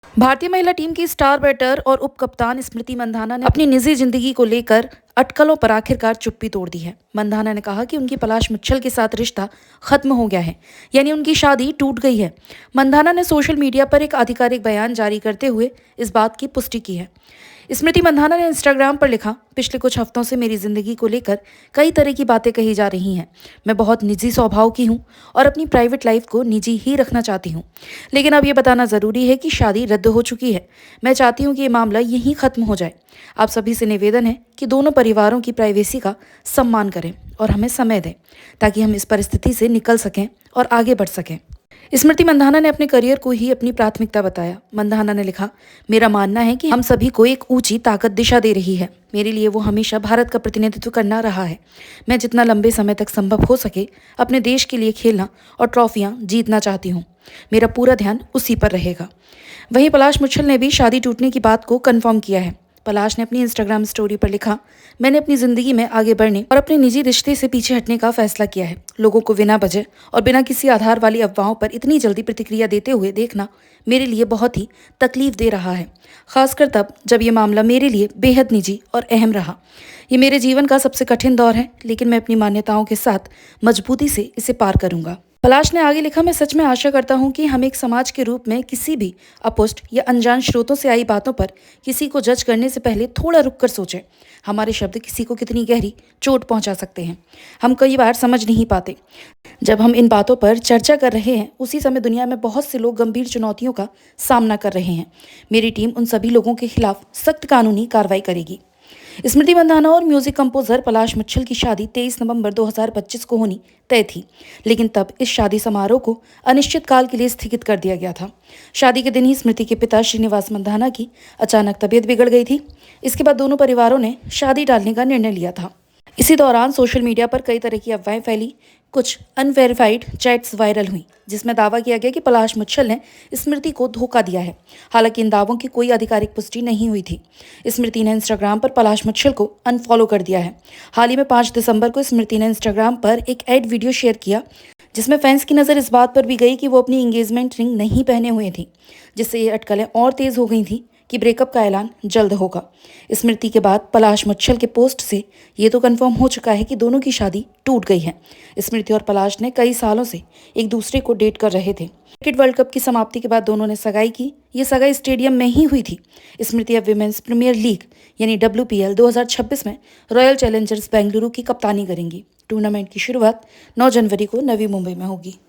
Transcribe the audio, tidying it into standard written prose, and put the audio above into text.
भारतीय महिला टीम की स्टार बैटर और उप कप्तान स्मृति मंधाना ने अपनी निजी जिंदगी को लेकर अटकलों पर आखिरकार चुप्पी तोड़ दी है। मंधाना ने कहा कि उनकी पलाश मुच्छल के साथ रिश्ता खत्म हो गया है, यानी उनकी शादी टूट गई है। मंधाना ने सोशल मीडिया पर एक आधिकारिक बयान जारी करते हुए इस बात की पुष्टि की है। स्मृति मंधाना ने इंस्टाग्राम पर लिखा, पिछले कुछ हफ्तों से मेरी जिंदगी को लेकर कई तरह की बातें कही जा रही हैं। मैं बहुत निजी स्वभाव की हूं और अपनी प्राइवेट लाइफ को निजी ही रखना चाहती हूं, लेकिन अब ये बताना जरूरी है कि शादी रद्द हो चुकी है। मैं चाहती हूं कि ये मामला यहीं खत्म हो जाए। आप सभी से निवेदन है कि दोनों परिवारों की प्राइवेसी का सम्मान करें और हमें समय दें, ताकि हम इस परिस्थिति से निकल सकें और आगे बढ़ सकें। स्मृति मंधाना ने अपने करियर को ही अपनी प्राथमिकता बताया। मंधाना ने लिखा, मेरा मानना है कि हम सभी को एक ऊंची ताकत दिशा दे रही है। मेरे लिए वो हमेशा भारत का प्रतिनिधित्व करना रहा है। मैं जितना लंबे समय तक संभव हो सके अपने देश के लिए खेलना और ट्रॉफियां जीतना चाहती हूँ। मेरा पूरा ध्यान उसी पर रहेगा। वहीं पलाश मुच्छल ने भी शादी टूटने की बात को कन्फर्म किया है। पलाश ने अपनी इंस्टाग्राम स्टोरी पर लिखा, मैंने अपनी जिंदगी में आगे बढ़ने और अपने निजी रिश्ते से पीछे हटने का फैसला किया है। लोगों को बिना वजह और बिना किसी आधार वाली अफवाहों पर इतनी जल्दी प्रतिक्रिया देते हुए देखना मेरे लिए बहुत ही तकलीफ दे रहा है, खासकर तब जब ये मामला मेरे लिए बेहद निजी और अहम रहा। ये मेरे जीवन का सबसे कठिन दौर है, लेकिन मैं अपनी मान्यताओं के साथ मजबूती से इसे पार करूंगा। पलाश ने आगे लिखा, मैं सच में आशा करता हूं कि हम एक समाज के रूप में किसी भी अपुष्ट या अनजान स्रोतों से आई बातों पर किसी को जज करने से पहले थोड़ा रुक कर सोचें। हमारे शब्द किसी को कितनी गहरी चोट पहुंचा सकते हैं, हम कई बार समझ नहीं पाते। जब हम इन बातों पर चर्चा कर रहे हैं, उसी समय दुनिया में बहुत से लोग गंभीर चुनौतियों का सामना कर रहे हैं। मेरी टीम उन सभी लोगों के खिलाफ सख्त कानूनी कार्रवाई करेगी। स्मृति मंधाना और म्यूजिक कंपोजर पलाश मुच्छल की शादी 23 नवंबर 2025 को होनी तय थी, लेकिन तब इस शादी समारोह को अनिश्चित काल के लिए स्थगित कर दिया गया था। शादी के दिन ही स्मृति के पिता श्रीनिवास मंधाना की अचानक तबीयत बिगड़ गई थी। इसके बाद दोनों परिवारों ने शादी टालने का निर्णय लिया था। इसी दौरान सोशल मीडिया पर कई तरह की अफवाहें फैली। कुछ अनवेरिफाइड चैट्स वायरल हुई, जिसमें दावा किया गया कि पलाश मुच्छल ने स्मृति को धोखा दिया है। हालांकि इन दावों की कोई आधिकारिक पुष्टि नहीं हुई थी। स्मृति ने इंस्टाग्राम पर पलाश मुच्छल को अनफॉलो कर दिया है। हाल ही में 5 दिसंबर को स्मृति ने इंस्टाग्राम पर एक एड वीडियो शेयर किया, जिसमें फैंस की नज़र इस बात पर भी गई कि वो अपनी एंगेजमेंट रिंग नहीं पहने हुए थी, जिससे ये अटकलें और तेज हो गई थी कि ब्रेकअप का ऐलान जल्द होगा। स्मृति के बाद पलाश मुच्छल के पोस्ट से ये तो कंफर्म हो चुका है कि दोनों की शादी टूट गई है। स्मृति और पलाश ने कई सालों से एक दूसरे को डेट कर रहे थे। क्रिकेट वर्ल्ड कप की समाप्ति के बाद दोनों ने सगाई की। ये सगाई स्टेडियम में ही हुई थी। स्मृति अब विमेंस प्रीमियर लीग यानी WPL 2026 में रॉयल चैलेंजर्स बेंगलुरु की कप्तानी करेंगी। टूर्नामेंट की शुरुआत 9 जनवरी को नवी मुंबई में होगी।